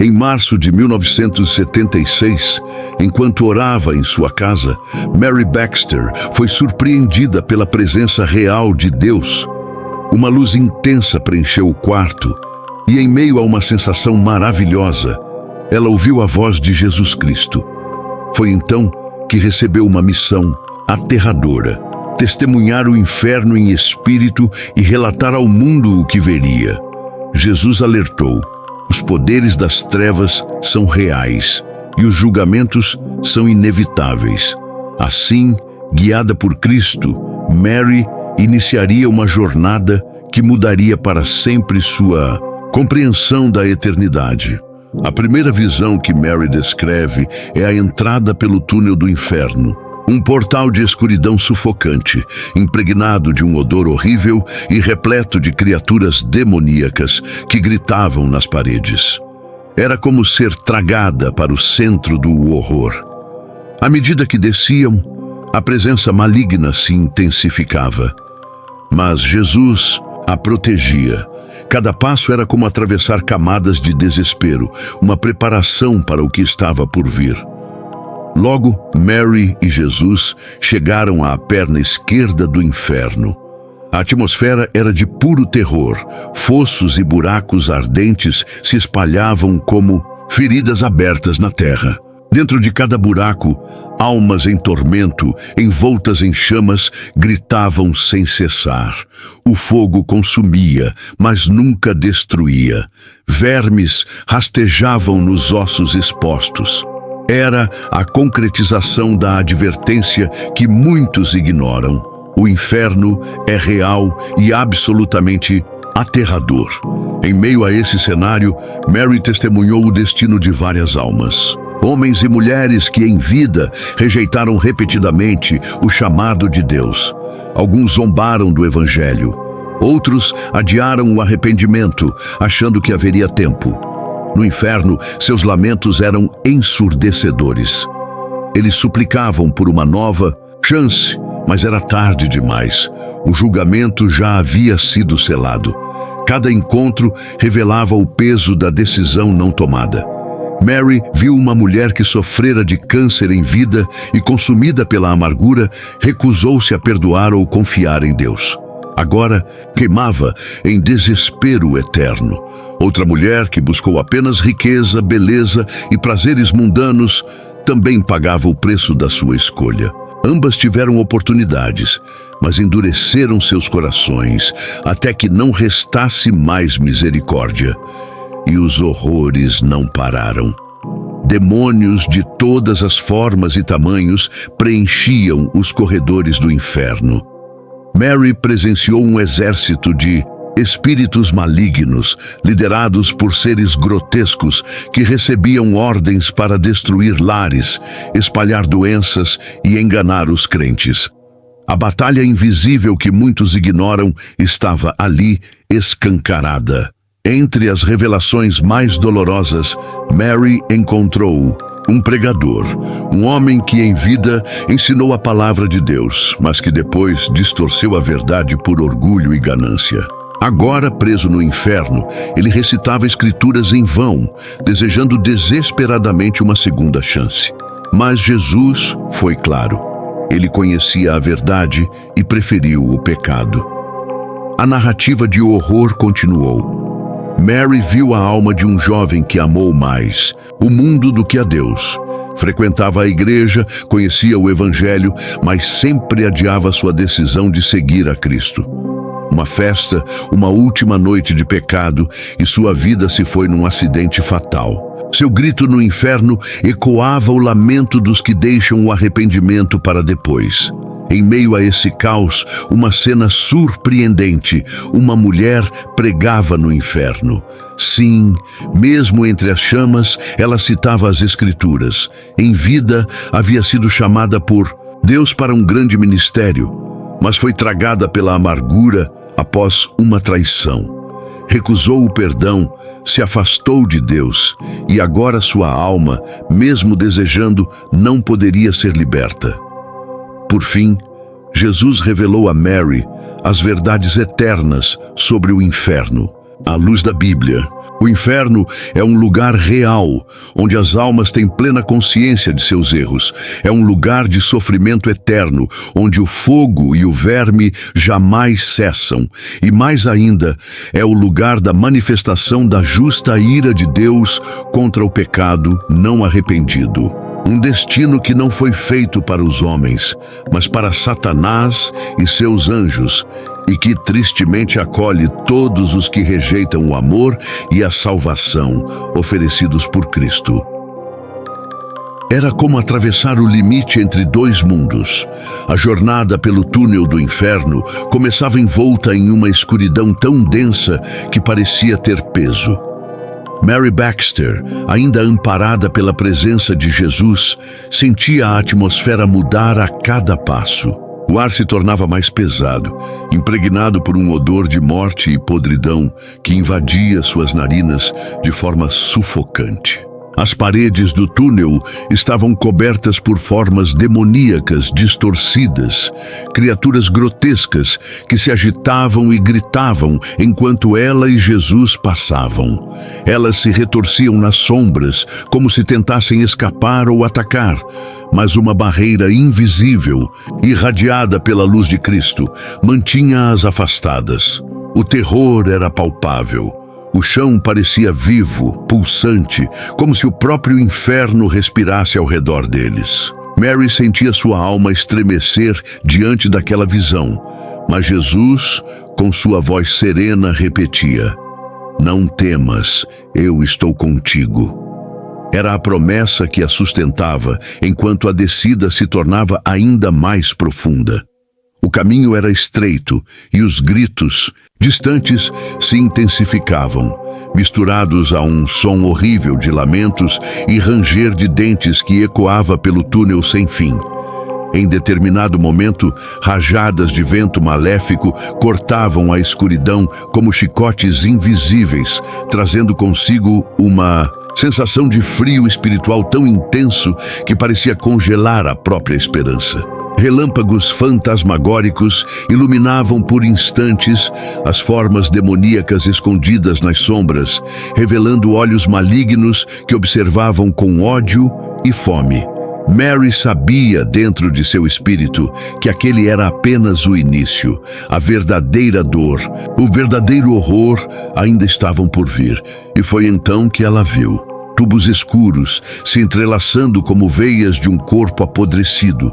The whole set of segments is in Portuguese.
Em março de 1976, enquanto orava em sua casa, Mary Baxter foi surpreendida pela presença real de Deus. Uma luz intensa preencheu o quarto e, em meio a uma sensação maravilhosa, ela ouviu a voz de Jesus Cristo. Foi então que recebeu uma missão aterradora: testemunhar o inferno em espírito e relatar ao mundo o que veria. Jesus alertou: os poderes das trevas são reais e os julgamentos são inevitáveis. Assim, guiada por Cristo, Mary iniciaria uma jornada que mudaria para sempre sua compreensão da eternidade. A primeira visão que Mary descreve é a entrada pelo túnel do inferno. Um portal de escuridão sufocante, impregnado de um odor horrível e repleto de criaturas demoníacas que gritavam nas paredes. Era como ser tragada para o centro do horror. À medida que desciam, a presença maligna se intensificava. Mas Jesus a protegia. Cada passo era como atravessar camadas de desespero, uma preparação para o que estava por vir. Logo, Mary e Jesus chegaram à perna esquerda do inferno. A atmosfera era de puro terror. Fossos e buracos ardentes se espalhavam como feridas abertas na terra. Dentro de cada buraco, almas em tormento, envoltas em chamas, gritavam sem cessar. O fogo consumia, mas nunca destruía. Vermes rastejavam nos ossos expostos. Era a concretização da advertência que muitos ignoram. O inferno é real e absolutamente aterrador. Em meio a esse cenário, Mary testemunhou o destino de várias almas. Homens e mulheres que em vida rejeitaram repetidamente o chamado de Deus. Alguns zombaram do Evangelho. Outros adiaram o arrependimento, achando que haveria tempo. No inferno, seus lamentos eram ensurdecedores. Eles suplicavam por uma nova chance, mas era tarde demais. O julgamento já havia sido selado. Cada encontro revelava o peso da decisão não tomada. Mary viu uma mulher que sofrera de câncer em vida e, consumida pela amargura, recusou-se a perdoar ou confiar em Deus. Agora queimava em desespero eterno. Outra mulher que buscou apenas riqueza, beleza e prazeres mundanos também pagava o preço da sua escolha. Ambas tiveram oportunidades, mas endureceram seus corações até que não restasse mais misericórdia. E os horrores não pararam. Demônios de todas as formas e tamanhos preenchiam os corredores do inferno. Mary presenciou um exército de espíritos malignos, liderados por seres grotescos que recebiam ordens para destruir lares, espalhar doenças e enganar os crentes. A batalha invisível que muitos ignoram estava ali escancarada. Entre as revelações mais dolorosas, Mary encontrou um pregador, um homem que em vida ensinou a palavra de Deus, mas que depois distorceu a verdade por orgulho e ganância. Agora, preso no inferno, ele recitava escrituras em vão, desejando desesperadamente uma segunda chance. Mas Jesus foi claro. Ele conhecia a verdade e preferiu o pecado. A narrativa de horror continuou. Mary viu a alma de um jovem que amou mais o mundo do que a Deus. Frequentava a igreja, conhecia o Evangelho, mas sempre adiava sua decisão de seguir a Cristo. Uma festa, uma última noite de pecado, e sua vida se foi num acidente fatal. Seu grito no inferno ecoava o lamento dos que deixam o arrependimento para depois. Em meio a esse caos, uma cena surpreendente. Uma mulher pregava no inferno. Sim, mesmo entre as chamas, ela citava as Escrituras. Em vida, havia sido chamada por Deus para um grande ministério, mas foi tragada pela amargura após uma traição. Recusou o perdão, se afastou de Deus, e agora sua alma, mesmo desejando, não poderia ser liberta. Por fim, Jesus revelou a Mary as verdades eternas sobre o inferno. À luz da Bíblia, O inferno é um lugar real, onde as almas têm plena consciência de seus erros. É um lugar de sofrimento eterno, onde o fogo e o verme jamais cessam. E mais ainda, é o lugar da manifestação da justa ira de Deus contra o pecado não arrependido. Um destino que não foi feito para os homens, mas para Satanás e seus anjos, e que tristemente acolhe todos os que rejeitam o amor e a salvação oferecidos por Cristo. Era como atravessar o limite entre dois mundos. A jornada pelo túnel do inferno começava envolta em uma escuridão tão densa que parecia ter peso. Mary Baxter, ainda amparada pela presença de Jesus, sentia a atmosfera mudar a cada passo. O ar se tornava mais pesado, impregnado por um odor de morte e podridão que invadia suas narinas de forma sufocante. As paredes do túnel estavam cobertas por formas demoníacas distorcidas, criaturas grotescas que se agitavam e gritavam enquanto ela e Jesus passavam. Elas se retorciam nas sombras, como se tentassem escapar ou atacar, mas uma barreira invisível, irradiada pela luz de Cristo, mantinha-as afastadas. O terror era palpável. O chão parecia vivo, pulsante, como se o próprio inferno respirasse ao redor deles. Mary sentia sua alma estremecer diante daquela visão, mas Jesus, com sua voz serena, repetia: "Não temas, eu estou contigo." Era a promessa que a sustentava, enquanto a descida se tornava ainda mais profunda. O caminho era estreito e os gritos, distantes, se intensificavam, misturados a um som horrível de lamentos e ranger de dentes que ecoava pelo túnel sem fim. Em determinado momento, rajadas de vento maléfico cortavam a escuridão como chicotes invisíveis, trazendo consigo uma sensação de frio espiritual tão intenso que parecia congelar a própria esperança. Relâmpagos fantasmagóricos iluminavam por instantes as formas demoníacas escondidas nas sombras, revelando olhos malignos que observavam com ódio e fome. Mary sabia dentro de seu espírito que aquele era apenas o início. A verdadeira dor, o verdadeiro horror ainda estavam por vir. E foi então que ela viu tubos escuros se entrelaçando como veias de um corpo apodrecido,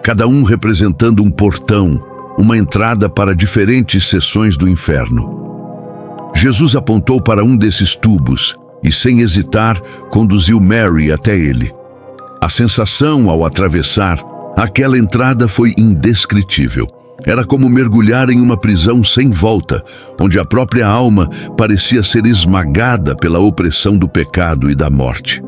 cada um representando um portão, uma entrada para diferentes seções do inferno. Jesus apontou para um desses tubos e, sem hesitar, conduziu Mary até ele. A sensação ao atravessar aquela entrada foi indescritível. Era como mergulhar em uma prisão sem volta, onde a própria alma parecia ser esmagada pela opressão do pecado e da morte.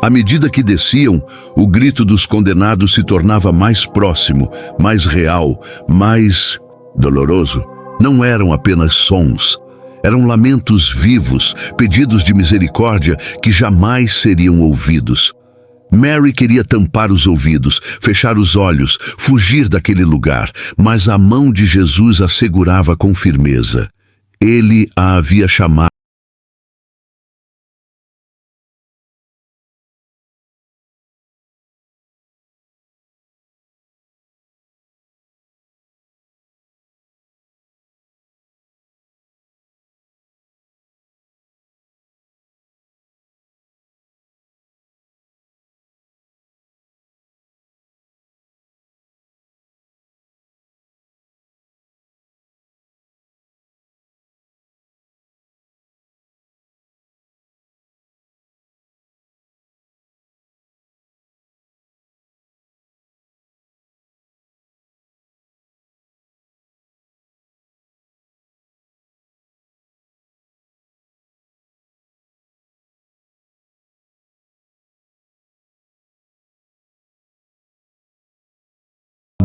À medida que desciam, o grito dos condenados se tornava mais próximo, mais real, mais doloroso. Não eram apenas sons. Eram lamentos vivos, pedidos de misericórdia que jamais seriam ouvidos. Mary queria tampar os ouvidos, fechar os olhos, fugir daquele lugar, mas a mão de Jesus a segurava com firmeza. Ele a havia chamado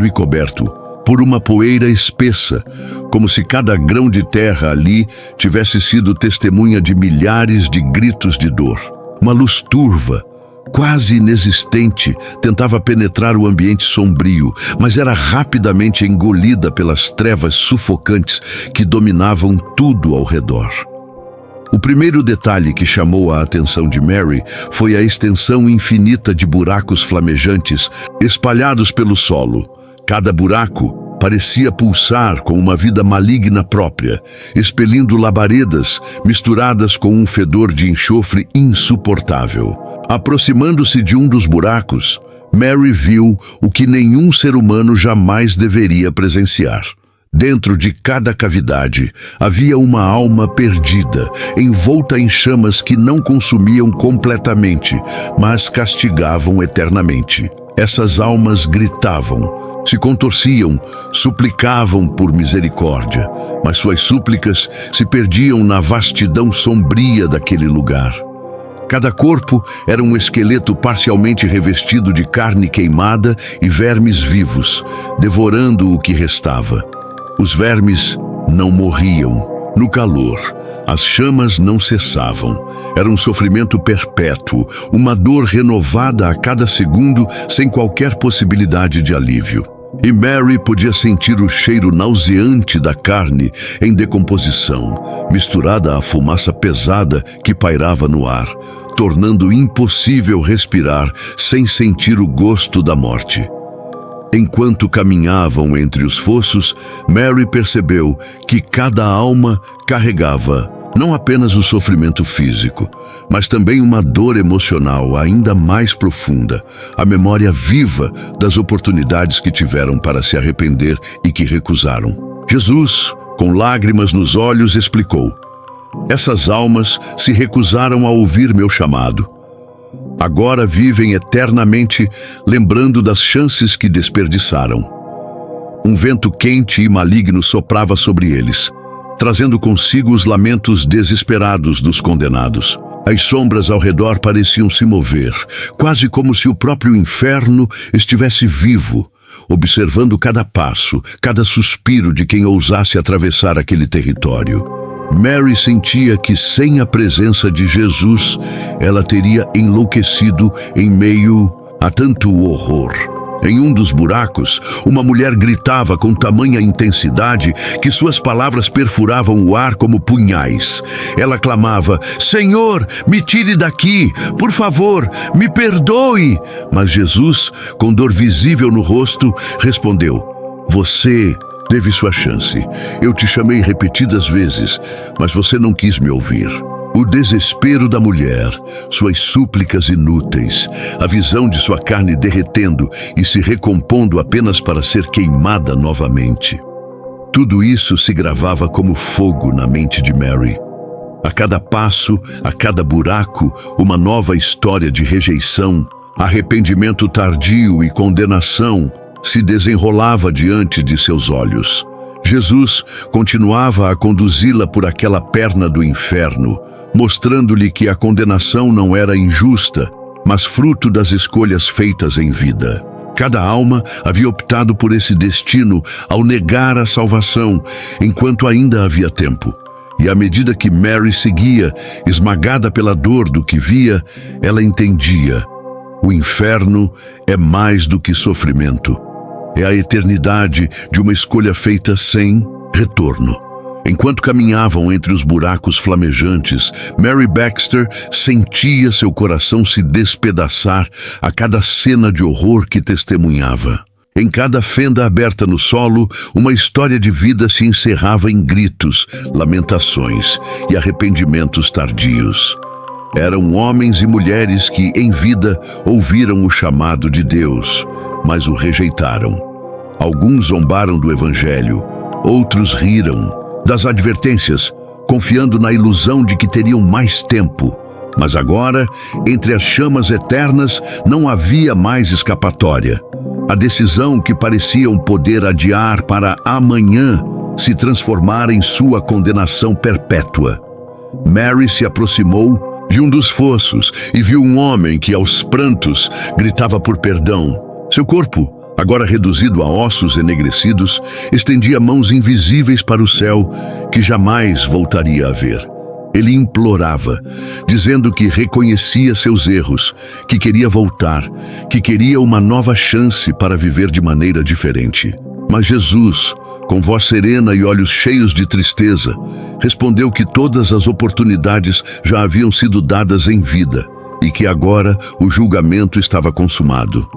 e coberto por uma poeira espessa, como se cada grão de terra ali tivesse sido testemunha de milhares de gritos de dor. Uma luz turva, quase inexistente, tentava penetrar o ambiente sombrio, mas era rapidamente engolida pelas trevas sufocantes que dominavam tudo ao redor. O primeiro detalhe que chamou a atenção de Mary foi a extensão infinita de buracos flamejantes espalhados pelo solo. Cada buraco parecia pulsar com uma vida maligna própria, expelindo labaredas misturadas com um fedor de enxofre insuportável. Aproximando-se de um dos buracos, Mary viu o que nenhum ser humano jamais deveria presenciar. Dentro de cada cavidade havia uma alma perdida, envolta em chamas que não consumiam completamente, mas castigavam eternamente. Essas almas gritavam, se contorciam, suplicavam por misericórdia, mas suas súplicas se perdiam na vastidão sombria daquele lugar. Cada corpo era um esqueleto parcialmente revestido de carne queimada e vermes vivos, devorando o que restava. Os vermes não morriam. No calor, as chamas não cessavam. Era um sofrimento perpétuo, uma dor renovada a cada segundo, sem qualquer possibilidade de alívio. E Mary podia sentir o cheiro nauseante da carne em decomposição, misturada à fumaça pesada que pairava no ar, tornando impossível respirar sem sentir o gosto da morte. Enquanto caminhavam entre os fossos, Mary percebeu que cada alma carregava não apenas o sofrimento físico, mas também uma dor emocional ainda mais profunda, a memória viva das oportunidades que tiveram para se arrepender e que recusaram. Jesus, com lágrimas nos olhos, explicou: essas almas se recusaram a ouvir meu chamado. Agora vivem eternamente lembrando das chances que desperdiçaram. Um vento quente e maligno soprava sobre eles, trazendo consigo os lamentos desesperados dos condenados. As sombras ao redor pareciam se mover, quase como se o próprio inferno estivesse vivo, observando cada passo, cada suspiro de quem ousasse atravessar aquele território. Mary sentia que sem a presença de Jesus, ela teria enlouquecido em meio a tanto horror. Em um dos buracos, uma mulher gritava com tamanha intensidade que suas palavras perfuravam o ar como punhais. Ela clamava: Senhor, me tire daqui, por favor, me perdoe. Mas Jesus, com dor visível no rosto, respondeu: Você teve sua chance. Eu te chamei repetidas vezes, mas você não quis me ouvir. O desespero da mulher, suas súplicas inúteis, a visão de sua carne derretendo e se recompondo apenas para ser queimada novamente. Tudo isso se gravava como fogo na mente de Mary. A cada passo, a cada buraco, uma nova história de rejeição, arrependimento tardio e condenação se desenrolava diante de seus olhos. Jesus continuava a conduzi-la por aquela perna do inferno, mostrando-lhe que a condenação não era injusta, mas fruto das escolhas feitas em vida. Cada alma havia optado por esse destino ao negar a salvação, enquanto ainda havia tempo. E à medida que Mary seguia, esmagada pela dor do que via, ela entendia: o inferno é mais do que sofrimento. É a eternidade de uma escolha feita sem retorno. Enquanto caminhavam entre os buracos flamejantes, Mary Baxter sentia seu coração se despedaçar a cada cena de horror que testemunhava. Em cada fenda aberta no solo, uma história de vida se encerrava em gritos, lamentações e arrependimentos tardios. Eram homens e mulheres que, em vida, ouviram o chamado de Deus, mas o rejeitaram. Alguns zombaram do Evangelho, outros riram das advertências, confiando na ilusão de que teriam mais tempo. Mas agora, entre as chamas eternas, não havia mais escapatória. A decisão que pareciam poder adiar para amanhã se transformara em sua condenação perpétua. Mary se aproximou de um dos fossos e viu um homem que, aos prantos, gritava por perdão. Seu corpo, agora reduzido a ossos enegrecidos, estendia mãos invisíveis para o céu que jamais voltaria a ver. Ele implorava, dizendo que reconhecia seus erros, que queria voltar, que queria uma nova chance para viver de maneira diferente. Mas Jesus, Com voz serena e olhos cheios de tristeza, respondeu que todas as oportunidades já haviam sido dadas em vida e que agora o julgamento estava consumado.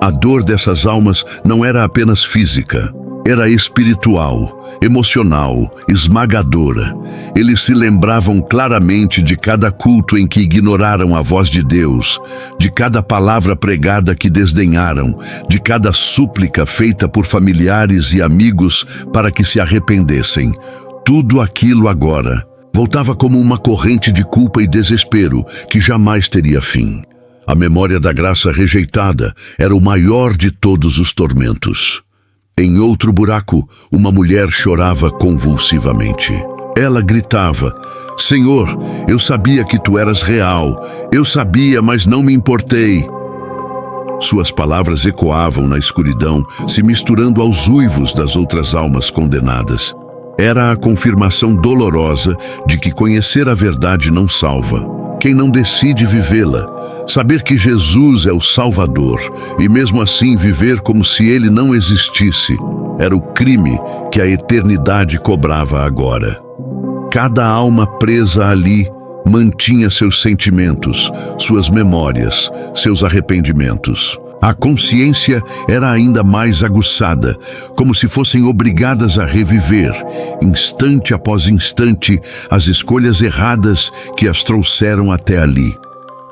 A dor dessas almas não era apenas física, era espiritual, emocional, esmagadora. Eles se lembravam claramente de cada culto em que ignoraram a voz de Deus, de cada palavra pregada que desdenharam, de cada súplica feita por familiares e amigos para que se arrependessem. Tudo aquilo agora voltava como uma corrente de culpa e desespero que jamais teria fim. A memória da graça rejeitada era o maior de todos os tormentos. Em outro buraco, uma mulher chorava convulsivamente. Ela gritava: Senhor, eu sabia que tu eras real. Eu sabia, mas não me importei. Suas palavras ecoavam na escuridão, se misturando aos uivos das outras almas condenadas. Era a confirmação dolorosa de que conhecer a verdade não salva. Quem não decide vivê-la, saber que Jesus é o Salvador e mesmo assim viver como se ele não existisse, era o crime que a eternidade cobrava agora. Cada alma presa ali mantinha seus sentimentos, suas memórias, seus arrependimentos. A consciência era ainda mais aguçada, como se fossem obrigadas a reviver, instante após instante, as escolhas erradas que as trouxeram até ali.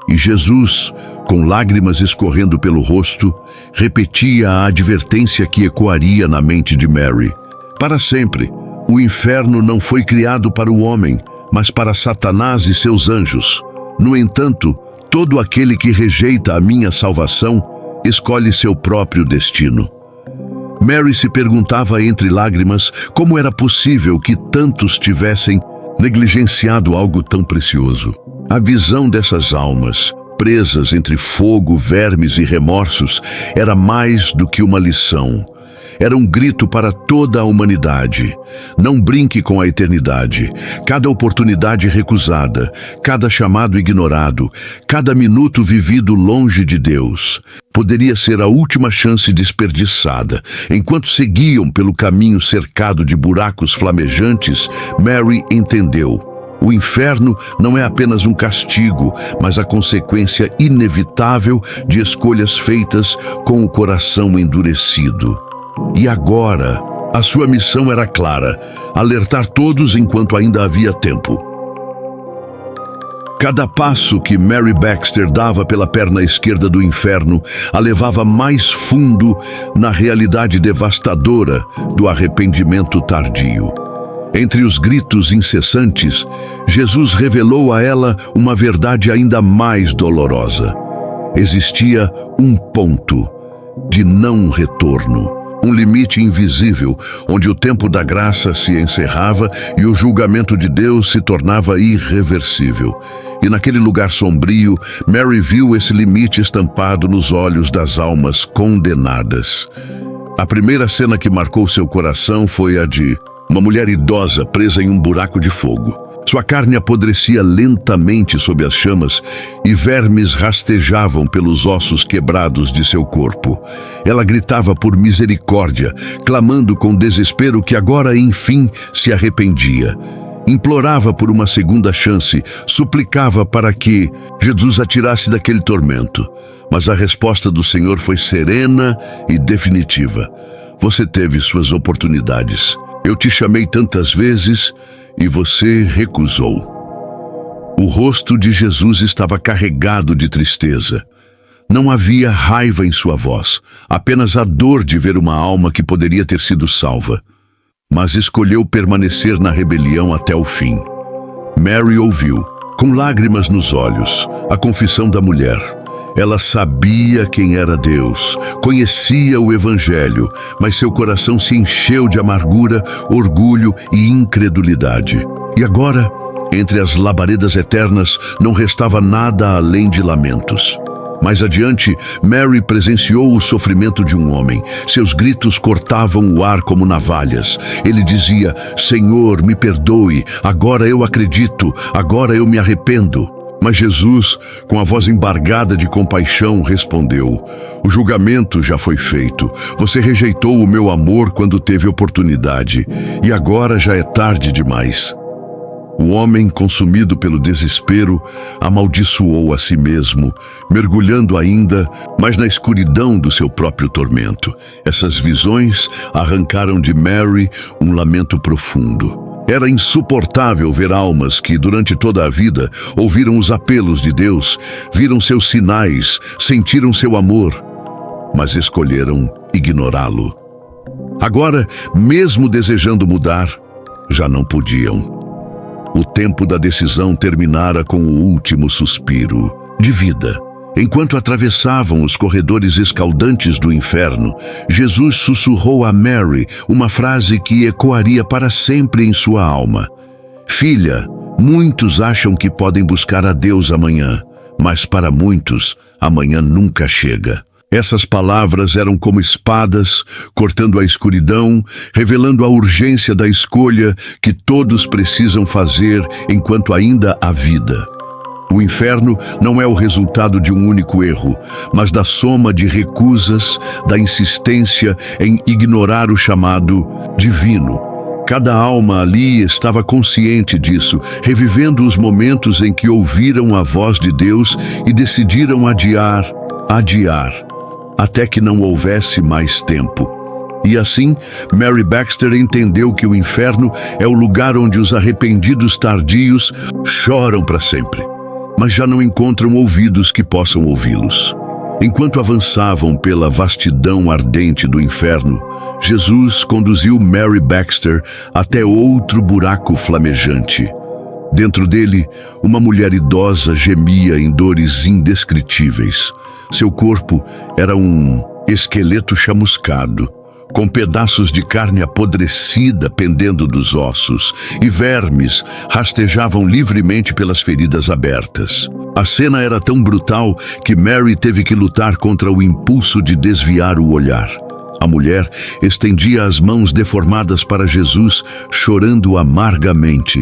E Jesus, com lágrimas escorrendo pelo rosto, repetia a advertência que ecoaria na mente de Mary. Para sempre, o inferno não foi criado para o homem, mas para Satanás e seus anjos. No entanto, todo aquele que rejeita a minha salvação escolhe seu próprio destino. Mary se perguntava entre lágrimas como era possível que tantos tivessem negligenciado algo tão precioso. A visão dessas almas, presas entre fogo, vermes e remorsos, era mais do que uma lição. Era um grito para toda a humanidade. Não brinque com a eternidade. Cada oportunidade recusada, cada chamado ignorado, cada minuto vivido longe de Deus, poderia ser a última chance desperdiçada. Enquanto seguiam pelo caminho cercado de buracos flamejantes, Mary entendeu. O inferno não é apenas um castigo, mas a consequência inevitável de escolhas feitas com o coração endurecido. E agora, a sua missão era clara: alertar todos enquanto ainda havia tempo. Cada passo que Mary Baxter dava pela perna esquerda do inferno a levava mais fundo na realidade devastadora do arrependimento tardio. Entre os gritos incessantes, Jesus revelou a ela uma verdade ainda mais dolorosa. Existia um ponto de não retorno. Um limite invisível, onde o tempo da graça se encerrava e o julgamento de Deus se tornava irreversível. E naquele lugar sombrio, Mary viu esse limite estampado nos olhos das almas condenadas. A primeira cena que marcou seu coração foi a de uma mulher idosa presa em um buraco de fogo. Sua carne apodrecia lentamente sob as chamas e vermes rastejavam pelos ossos quebrados de seu corpo. Ela gritava por misericórdia, clamando com desespero que agora, enfim, se arrependia. Implorava por uma segunda chance, suplicava para que Jesus a tirasse daquele tormento. Mas a resposta do Senhor foi serena e definitiva. Você teve suas oportunidades. Eu te chamei tantas vezes e você recusou. O rosto de Jesus estava carregado de tristeza. Não havia raiva em sua voz, apenas a dor de ver uma alma que poderia ter sido salva. Mas escolheu permanecer na rebelião até o fim. Mary ouviu, com lágrimas nos olhos, a confissão da mulher. Ela sabia quem era Deus, conhecia o Evangelho, mas seu coração se encheu de amargura, orgulho e incredulidade. E agora, entre as labaredas eternas, não restava nada além de lamentos. Mais adiante, Mary presenciou o sofrimento de um homem. Seus gritos cortavam o ar como navalhas. Ele dizia: Senhor, me perdoe, agora eu acredito, agora eu me arrependo. Mas Jesus, com a voz embargada de compaixão, respondeu: o julgamento já foi feito. Você rejeitou o meu amor quando teve oportunidade, e agora já é tarde demais. O homem, consumido pelo desespero, amaldiçoou a si mesmo, mergulhando ainda mais na escuridão do seu próprio tormento. Essas visões arrancaram de Mary um lamento profundo. Era insuportável ver almas que, durante toda a vida, ouviram os apelos de Deus, viram seus sinais, sentiram seu amor, mas escolheram ignorá-lo. Agora, mesmo desejando mudar, já não podiam. O tempo da decisão terminara com o último suspiro de vida. Enquanto atravessavam os corredores escaldantes do inferno, Jesus sussurrou a Mary uma frase que ecoaria para sempre em sua alma: filha, muitos acham que podem buscar a Deus amanhã, mas para muitos, amanhã nunca chega. Essas palavras eram como espadas, cortando a escuridão, revelando a urgência da escolha que todos precisam fazer enquanto ainda há vida. O inferno não é o resultado de um único erro, mas da soma de recusas, da insistência em ignorar o chamado divino. Cada alma ali estava consciente disso, revivendo os momentos em que ouviram a voz de Deus e decidiram adiar, até que não houvesse mais tempo. E assim, Mary Baxter entendeu que o inferno é o lugar onde os arrependidos tardios choram para sempre, mas já não encontram ouvidos que possam ouvi-los. Enquanto avançavam pela vastidão ardente do inferno, Jesus conduziu Mary Baxter até outro buraco flamejante. Dentro dele, uma mulher idosa gemia em dores indescritíveis. Seu corpo era um esqueleto chamuscado, com pedaços de carne apodrecida pendendo dos ossos, e vermes rastejavam livremente pelas feridas abertas. A cena era tão brutal que Mary teve que lutar contra o impulso de desviar o olhar. A mulher estendia as mãos deformadas para Jesus, chorando amargamente.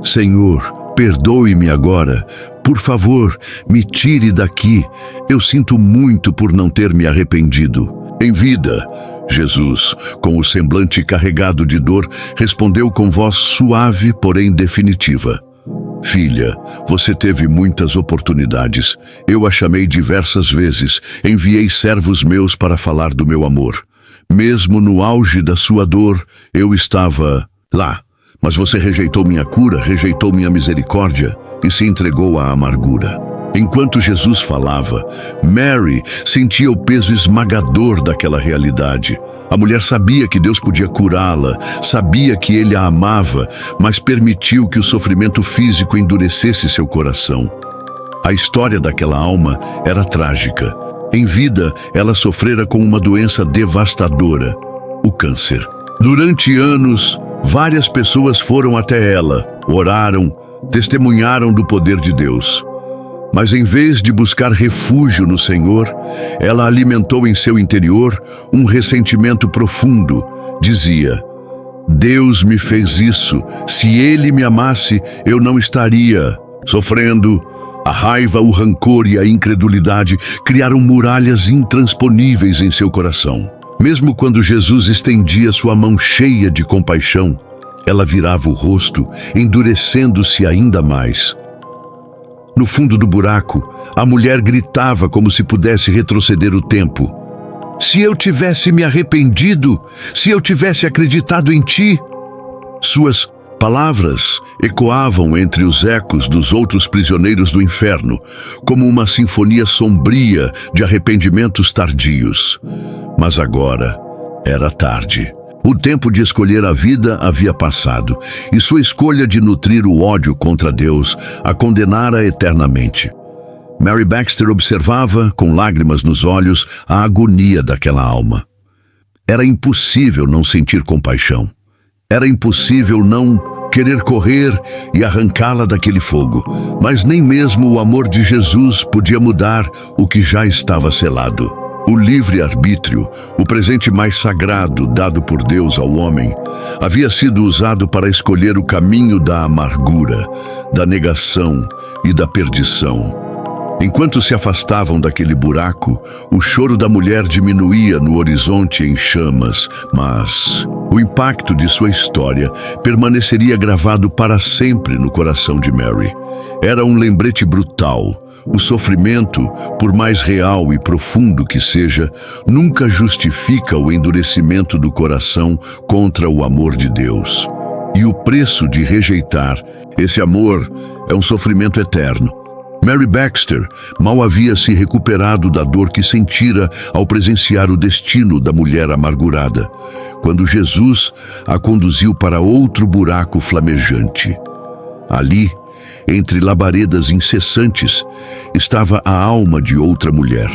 Senhor, perdoe-me agora. Por favor, me tire daqui. Eu sinto muito por não ter me arrependido. Em vida, Jesus, com o semblante carregado de dor, respondeu com voz suave, porém definitiva. Filha, você teve muitas oportunidades. Eu a chamei diversas vezes. Enviei servos meus para falar do meu amor. Mesmo no auge da sua dor, eu estava lá. Mas você rejeitou minha cura, rejeitou minha misericórdia e se entregou à amargura. Enquanto Jesus falava, Mary sentia o peso esmagador daquela realidade. A mulher sabia que Deus podia curá-la, sabia que Ele a amava, mas permitiu que o sofrimento físico endurecesse seu coração. A história daquela alma era trágica. Em vida, ela sofrera com uma doença devastadora, o câncer. Durante anos, várias pessoas foram até ela, oraram, testemunharam do poder de Deus. Mas em vez de buscar refúgio no Senhor, ela alimentou em seu interior um ressentimento profundo. Dizia: Deus me fez isso. Se Ele me amasse, eu não estaria sofrendo. A raiva, o rancor e a incredulidade criaram muralhas intransponíveis em seu coração. Mesmo quando Jesus estendia sua mão cheia de compaixão, ela virava o rosto, endurecendo-se ainda mais. No fundo do buraco, a mulher gritava como se pudesse retroceder o tempo. Se eu tivesse me arrependido, se eu tivesse acreditado em ti. Suas palavras ecoavam entre os ecos dos outros prisioneiros do inferno, como uma sinfonia sombria de arrependimentos tardios. Mas agora era tarde. O tempo de escolher a vida havia passado, e sua escolha de nutrir o ódio contra Deus a condenara eternamente. Mary Baxter observava, com lágrimas nos olhos, a agonia daquela alma. Era impossível não sentir compaixão. Era impossível não querer correr e arrancá-la daquele fogo. Mas nem mesmo o amor de Jesus podia mudar o que já estava selado. O livre-arbítrio, o presente mais sagrado dado por Deus ao homem, havia sido usado para escolher o caminho da amargura, da negação e da perdição. Enquanto se afastavam daquele buraco, o choro da mulher diminuía no horizonte em chamas, mas o impacto de sua história permaneceria gravado para sempre no coração de Mary. Era um lembrete brutal. O sofrimento, por mais real e profundo que seja, nunca justifica o endurecimento do coração contra o amor de Deus. E o preço de rejeitar esse amor é um sofrimento eterno. Mary Baxter mal havia se recuperado da dor que sentira ao presenciar o destino da mulher amargurada, quando Jesus a conduziu para outro buraco flamejante. Ali, entre labaredas incessantes, estava a alma de outra mulher,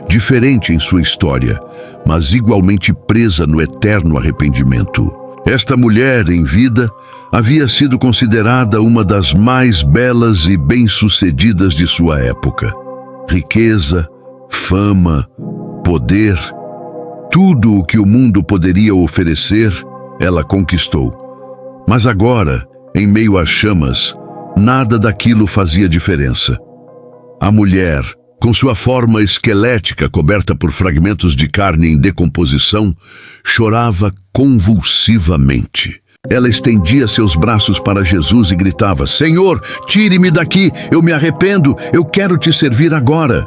diferente em sua história, mas igualmente presa no eterno arrependimento. Esta mulher, em vida, havia sido considerada uma das mais belas e bem-sucedidas de sua época. Riqueza, fama, poder, tudo o que o mundo poderia oferecer, ela conquistou. Mas agora, em meio às chamas, nada daquilo fazia diferença. A mulher, com sua forma esquelética coberta por fragmentos de carne em decomposição, chorava convulsivamente. Ela estendia seus braços para Jesus e gritava: "Senhor, tire-me daqui, eu me arrependo, eu quero te servir agora."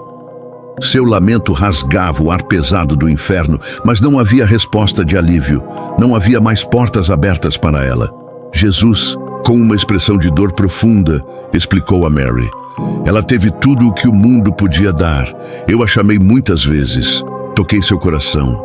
Seu lamento rasgava o ar pesado do inferno, mas não havia resposta de alívio, não havia mais portas abertas para ela. Jesus, com uma expressão de dor profunda, explicou a Mary: "Ela teve tudo o que o mundo podia dar. Eu a chamei muitas vezes, toquei seu coração,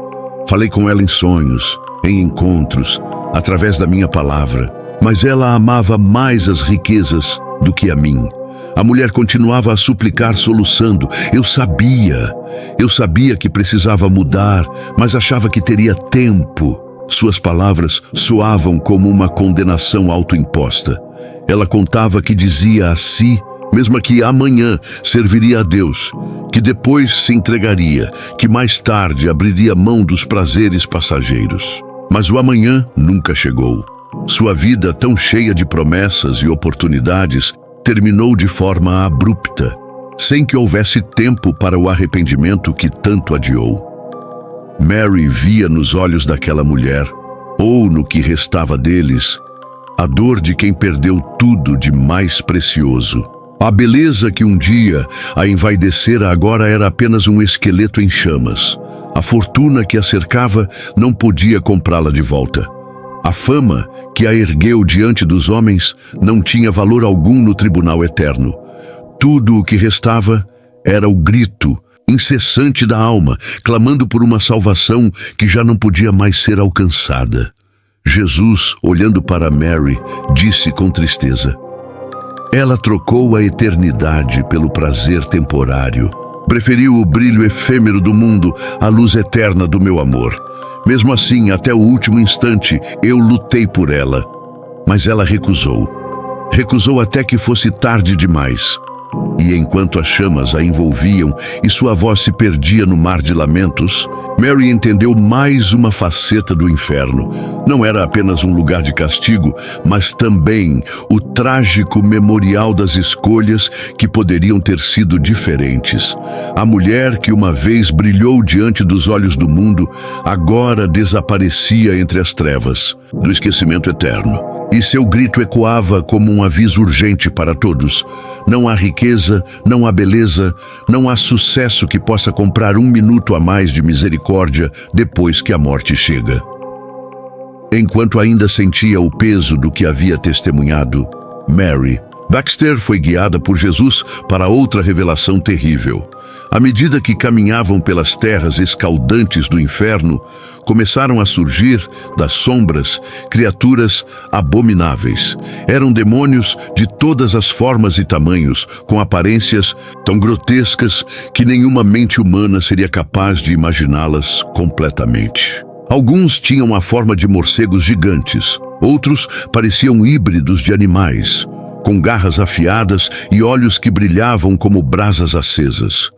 falei com ela em sonhos, em encontros, através da minha palavra, mas ela amava mais as riquezas do que a mim." A mulher continuava a suplicar, soluçando: Eu sabia que precisava mudar, mas achava que teria tempo." Suas palavras soavam como uma condenação autoimposta. Ela contava que dizia a si mesma que amanhã serviria a Deus, que depois se entregaria, que mais tarde abriria mão dos prazeres passageiros. Mas o amanhã nunca chegou. Sua vida, tão cheia de promessas e oportunidades, terminou de forma abrupta, sem que houvesse tempo para o arrependimento que tanto adiou. Mary via nos olhos daquela mulher, ou no que restava deles, a dor de quem perdeu tudo de mais precioso. A beleza que um dia a envaidecera agora era apenas um esqueleto em chamas. A fortuna que a cercava não podia comprá-la de volta. A fama que a ergueu diante dos homens não tinha valor algum no tribunal eterno. Tudo o que restava era o grito incessante da alma, clamando por uma salvação que já não podia mais ser alcançada. Jesus, olhando para Mary, disse com tristeza: "Ela trocou a eternidade pelo prazer temporário. Preferiu o brilho efêmero do mundo à luz eterna do meu amor. Mesmo assim, até o último instante, eu lutei por ela. Mas ela recusou. Recusou até que fosse tarde demais." E enquanto as chamas a envolviam e sua voz se perdia no mar de lamentos, Mary entendeu mais uma faceta do inferno. Não era apenas um lugar de castigo, mas também o trágico memorial das escolhas que poderiam ter sido diferentes. A mulher que uma vez brilhou diante dos olhos do mundo, agora desaparecia entre as trevas do esquecimento eterno. E seu grito ecoava como um aviso urgente para todos: não há riqueza, não há beleza, não há sucesso que possa comprar um minuto a mais de misericórdia depois que a morte chega. Enquanto ainda sentia o peso do que havia testemunhado, Mary Baxter foi guiada por Jesus para outra revelação terrível. À medida que caminhavam pelas terras escaldantes do inferno, começaram a surgir, das sombras, criaturas abomináveis. Eram demônios de todas as formas e tamanhos, com aparências tão grotescas que nenhuma mente humana seria capaz de imaginá-las completamente. Alguns tinham a forma de morcegos gigantes, outros pareciam híbridos de animais, com garras afiadas e olhos que brilhavam como brasas acesas.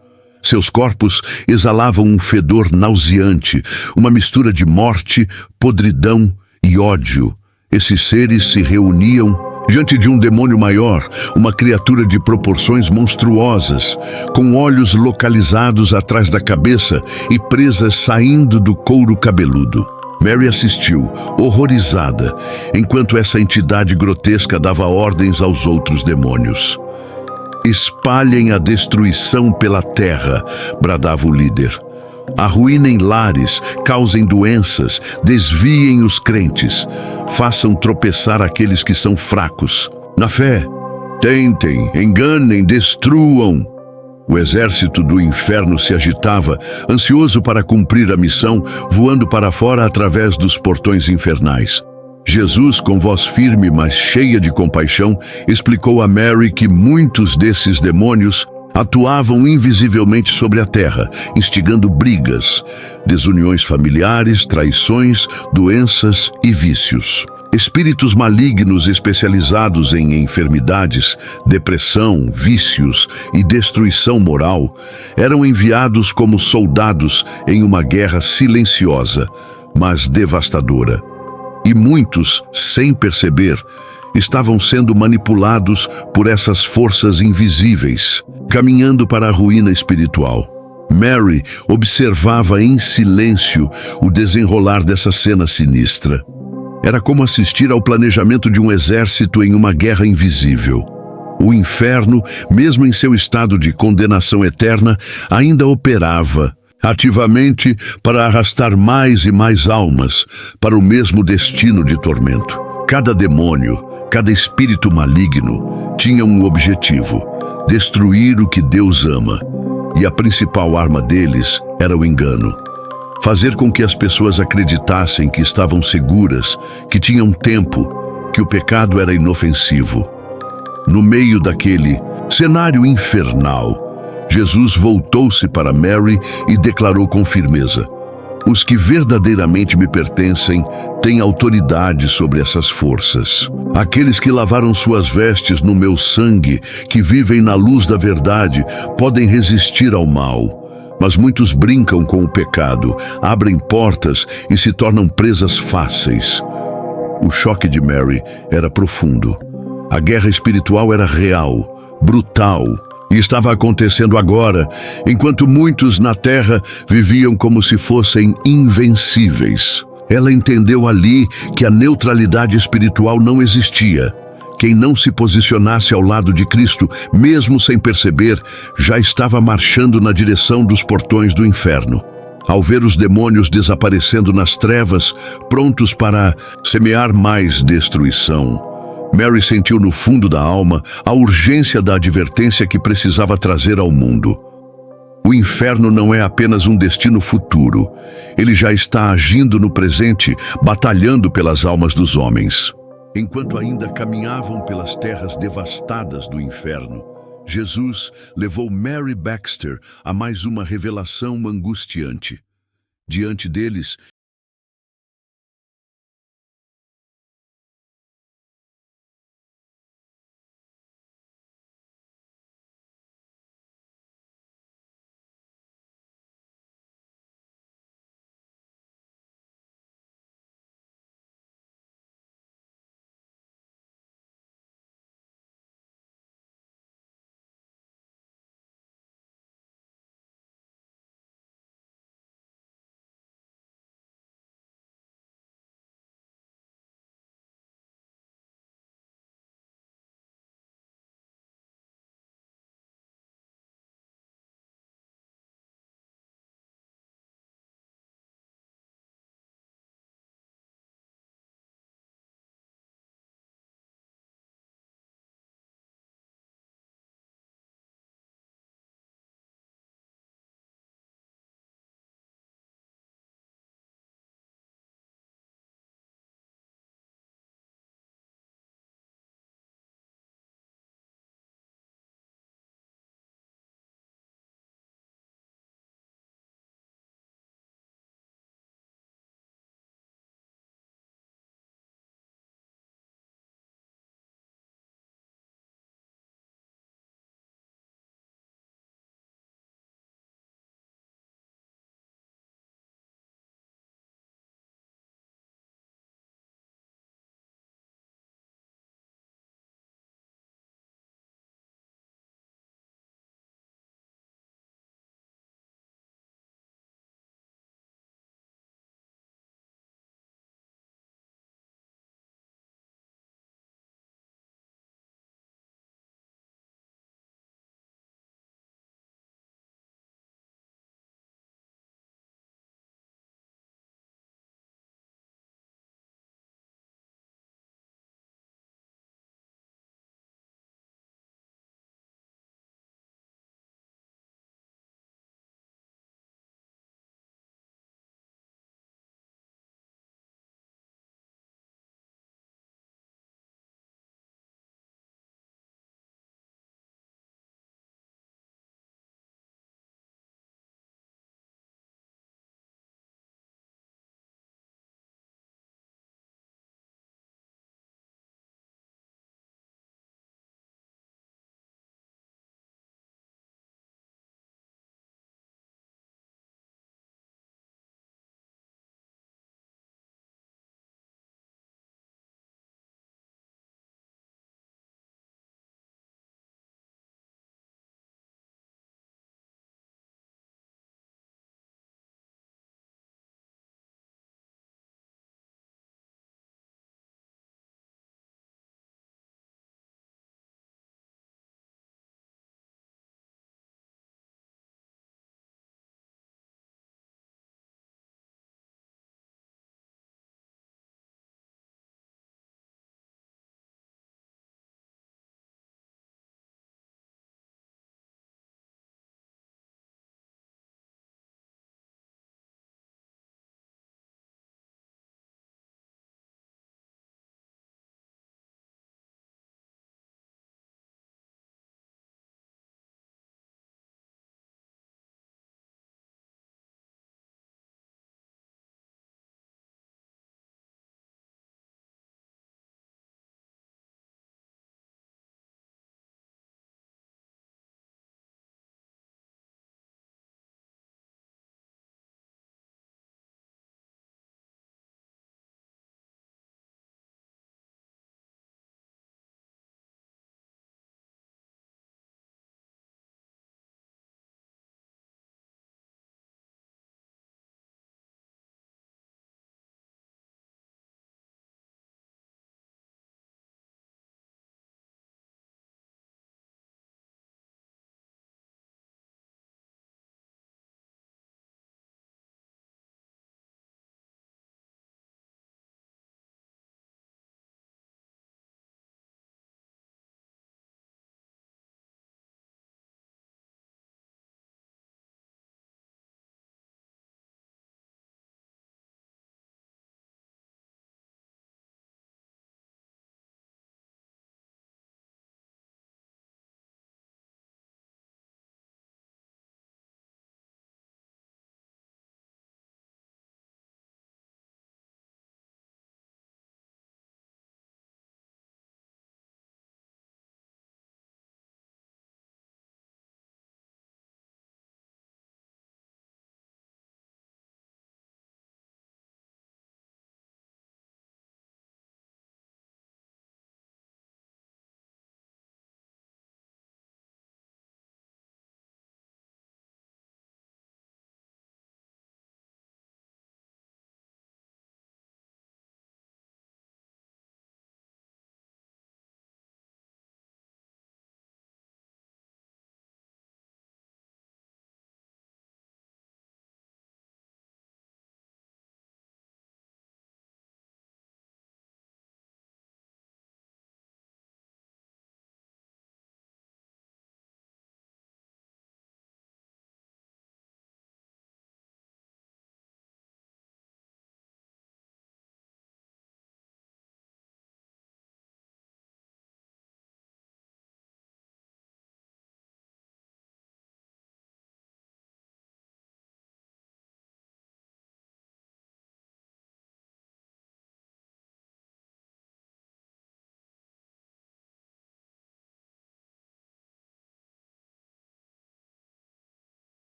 Seus corpos exalavam um fedor nauseante, uma mistura de morte, podridão e ódio. Esses seres se reuniam diante de um demônio maior, uma criatura de proporções monstruosas, com olhos localizados atrás da cabeça e presas saindo do couro cabeludo. Mary assistiu, horrorizada, enquanto essa entidade grotesca dava ordens aos outros demônios. Espalhem a destruição pela terra, bradava o líder. Arruinem lares, causem doenças, desviem os crentes, façam tropeçar aqueles que são fracos. Na fé, tentem, enganem, destruam. O exército do inferno se agitava, ansioso para cumprir a missão, voando para fora através dos portões infernais. Jesus, com voz firme, mas cheia de compaixão, explicou a Mary que muitos desses demônios atuavam invisivelmente sobre a terra, instigando brigas, desuniões familiares, traições, doenças e vícios. Espíritos malignos especializados em enfermidades, depressão, vícios e destruição moral eram enviados como soldados em uma guerra silenciosa, mas devastadora. E muitos, sem perceber, estavam sendo manipulados por essas forças invisíveis, caminhando para a ruína espiritual. Mary observava em silêncio o desenrolar dessa cena sinistra. Era como assistir ao planejamento de um exército em uma guerra invisível. O inferno, mesmo em seu estado de condenação eterna, ainda operava ativamente para arrastar mais e mais almas para o mesmo destino de tormento. Cada demônio, cada espírito maligno tinha um objetivo: destruir o que Deus ama. E a principal arma deles era o engano. Fazer com que as pessoas acreditassem que estavam seguras, que tinham tempo, que o pecado era inofensivo. No meio daquele cenário infernal, Jesus voltou-se para Mary e declarou com firmeza: os que verdadeiramente me pertencem têm autoridade sobre essas forças. Aqueles que lavaram suas vestes no meu sangue, que vivem na luz da verdade, podem resistir ao mal. Mas muitos brincam com o pecado, abrem portas e se tornam presas fáceis. O choque de Mary era profundo. A guerra espiritual era real, brutal, e estava acontecendo agora, enquanto muitos na terra viviam como se fossem invencíveis. Ela entendeu ali que a neutralidade espiritual não existia. Quem não se posicionasse ao lado de Cristo, mesmo sem perceber, já estava marchando na direção dos portões do inferno. Ao ver os demônios desaparecendo nas trevas, prontos para semear mais destruição, Mary sentiu no fundo da alma a urgência da advertência que precisava trazer ao mundo. O inferno não é apenas um destino futuro. Ele já está agindo no presente, batalhando pelas almas dos homens. Enquanto ainda caminhavam pelas terras devastadas do inferno, Jesus levou Mary Baxter a mais uma revelação angustiante. Diante deles,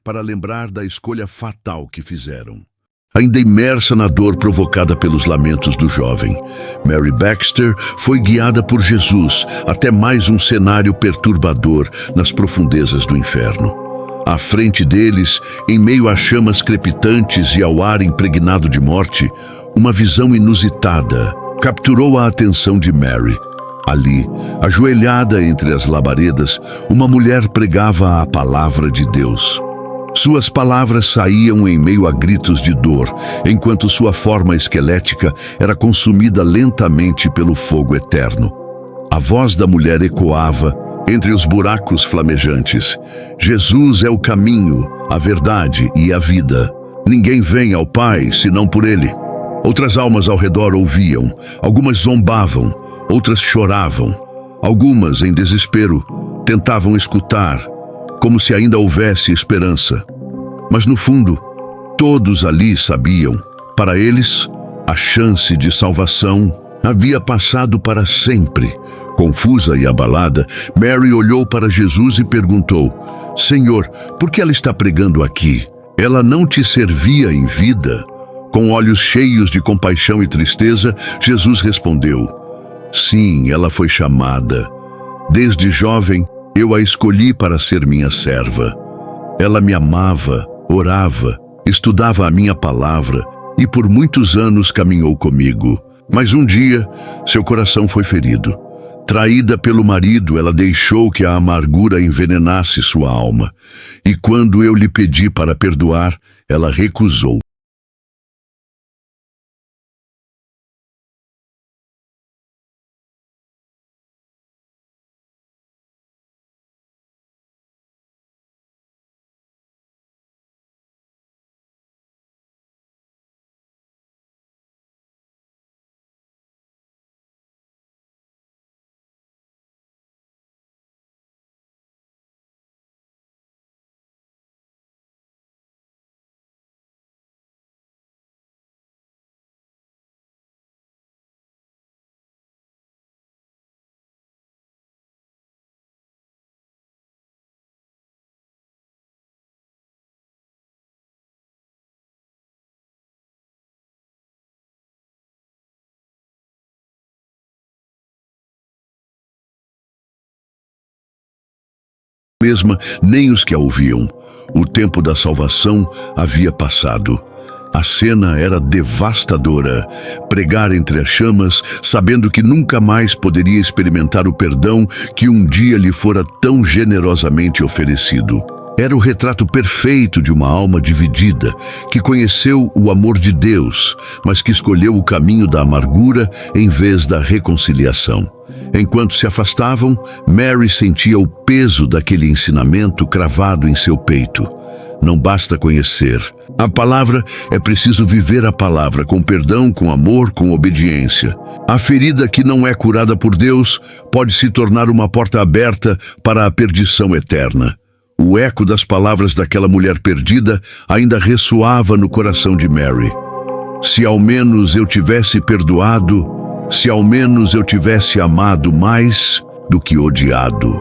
para lembrar da escolha fatal que fizeram. Ainda imersa na dor provocada pelos lamentos do jovem, Mary Baxter foi guiada por Jesus até mais um cenário perturbador nas profundezas do inferno. À frente deles, em meio a chamas crepitantes e ao ar impregnado de morte, uma visão inusitada capturou a atenção de Mary. Ali, ajoelhada entre as labaredas, uma mulher pregava a palavra de Deus. Suas palavras saíam em meio a gritos de dor, enquanto sua forma esquelética era consumida lentamente pelo fogo eterno. A voz da mulher ecoava entre os buracos flamejantes: Jesus é o caminho, a verdade e a vida. Ninguém vem ao Pai senão por Ele. Outras almas ao redor ouviam, algumas zombavam, outras choravam. Algumas, em desespero, tentavam escutar, como se ainda houvesse esperança. Mas no fundo, todos ali sabiam, para eles, a chance de salvação havia passado para sempre. Confusa e abalada, Mary olhou para Jesus e perguntou: Senhor, por que ela está pregando aqui? Ela não te servia em vida? Com olhos cheios de compaixão e tristeza, Jesus respondeu: Sim, ela foi chamada. Desde jovem, eu a escolhi para ser minha serva. Ela me amava, orava, estudava a minha palavra e por muitos anos caminhou comigo. Mas um dia, seu coração foi ferido. Traída pelo marido, ela deixou que a amargura envenenasse sua alma. E quando eu lhe pedi para perdoar, ela recusou. Mesma, nem os que a ouviam. O tempo da salvação havia passado. A cena era devastadora. Pregar entre as chamas, sabendo que nunca mais poderia experimentar o perdão que um dia lhe fora tão generosamente oferecido. Era o retrato perfeito de uma alma dividida, que conheceu o amor de Deus, mas que escolheu o caminho da amargura em vez da reconciliação. Enquanto se afastavam, Mary sentia o peso daquele ensinamento cravado em seu peito. Não basta conhecer a palavra, é preciso viver a palavra com perdão, com amor, com obediência. A ferida que não é curada por Deus pode se tornar uma porta aberta para a perdição eterna. O eco das palavras daquela mulher perdida ainda ressoava no coração de Mary. Se ao menos eu tivesse perdoado, se ao menos eu tivesse amado mais do que odiado.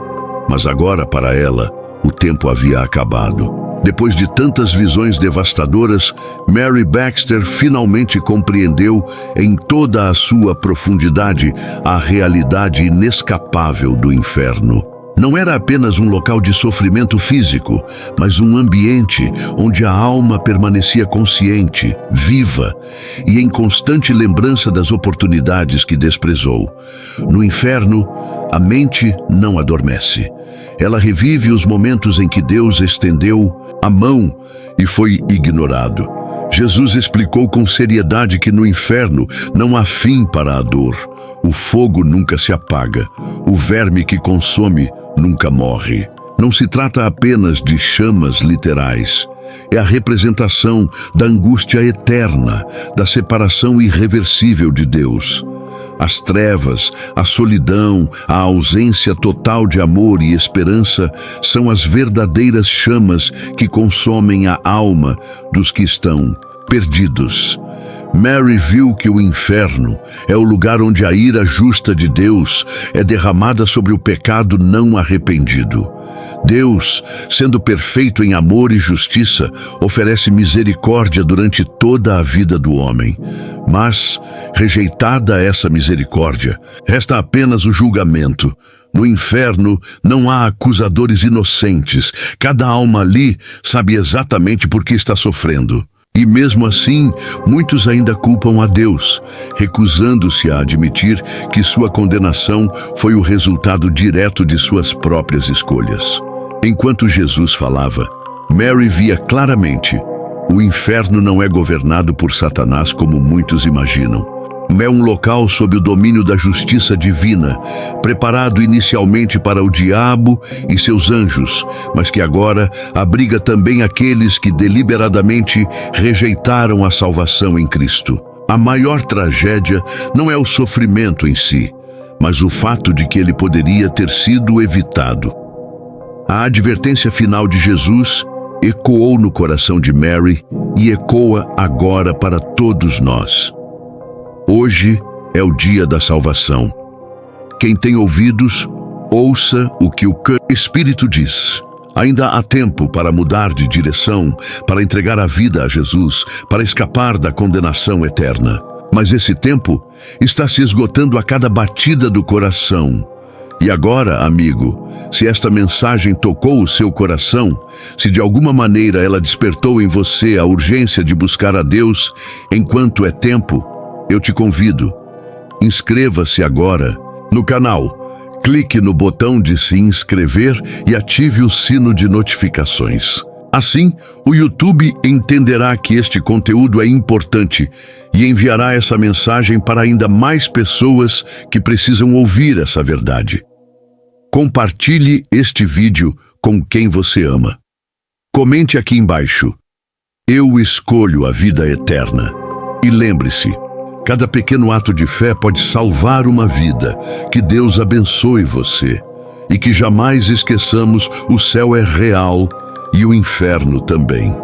Mas agora, para ela, o tempo havia acabado. Depois de tantas visões devastadoras, Mary Baxter finalmente compreendeu em toda a sua profundidade a realidade inescapável do inferno. Não era apenas um local de sofrimento físico, mas um ambiente onde a alma permanecia consciente, viva e em constante lembrança das oportunidades que desprezou. No inferno, a mente não adormece. Ela revive os momentos em que Deus estendeu a mão e foi ignorado. Jesus explicou com seriedade que no inferno não há fim para a dor. O fogo nunca se apaga. O verme que consome nunca morre. Não se trata apenas de chamas literais. É a representação da angústia eterna, da separação irreversível de Deus. As trevas, a solidão, a ausência total de amor e esperança são as verdadeiras chamas que consomem a alma dos que estão perdidos. Mary viu que o inferno é o lugar onde a ira justa de Deus é derramada sobre o pecado não arrependido. Deus, sendo perfeito em amor e justiça, oferece misericórdia durante toda a vida do homem. Mas, rejeitada essa misericórdia, resta apenas o julgamento. No inferno não há acusadores inocentes. Cada alma ali sabe exatamente por que está sofrendo. E mesmo assim, muitos ainda culpam a Deus, recusando-se a admitir que sua condenação foi o resultado direto de suas próprias escolhas. Enquanto Jesus falava, Mary via claramente: o inferno não é governado por Satanás como muitos imaginam. É um local sob o domínio da justiça divina, preparado inicialmente para o diabo e seus anjos, mas que agora abriga também aqueles que deliberadamente rejeitaram a salvação em Cristo. A maior tragédia não é o sofrimento em si, mas o fato de que ele poderia ter sido evitado. A advertência final de Jesus ecoou no coração de Mary e ecoa agora para todos nós. Hoje é o dia da salvação. Quem tem ouvidos, ouça o que o Espírito diz. Ainda há tempo para mudar de direção, para entregar a vida a Jesus, para escapar da condenação eterna. Mas esse tempo está se esgotando a cada batida do coração. E agora, amigo, se esta mensagem tocou o seu coração, se de alguma maneira ela despertou em você a urgência de buscar a Deus enquanto é tempo, eu te convido, inscreva-se agora no canal, clique no botão de se inscrever e ative o sino de notificações. Assim, o YouTube entenderá que este conteúdo é importante e enviará essa mensagem para ainda mais pessoas que precisam ouvir essa verdade. Compartilhe este vídeo com quem você ama. Comente aqui embaixo: eu escolho a vida eterna. E lembre-se, cada pequeno ato de fé pode salvar uma vida. Que Deus abençoe você. E que jamais esqueçamos: o céu é real e o inferno também.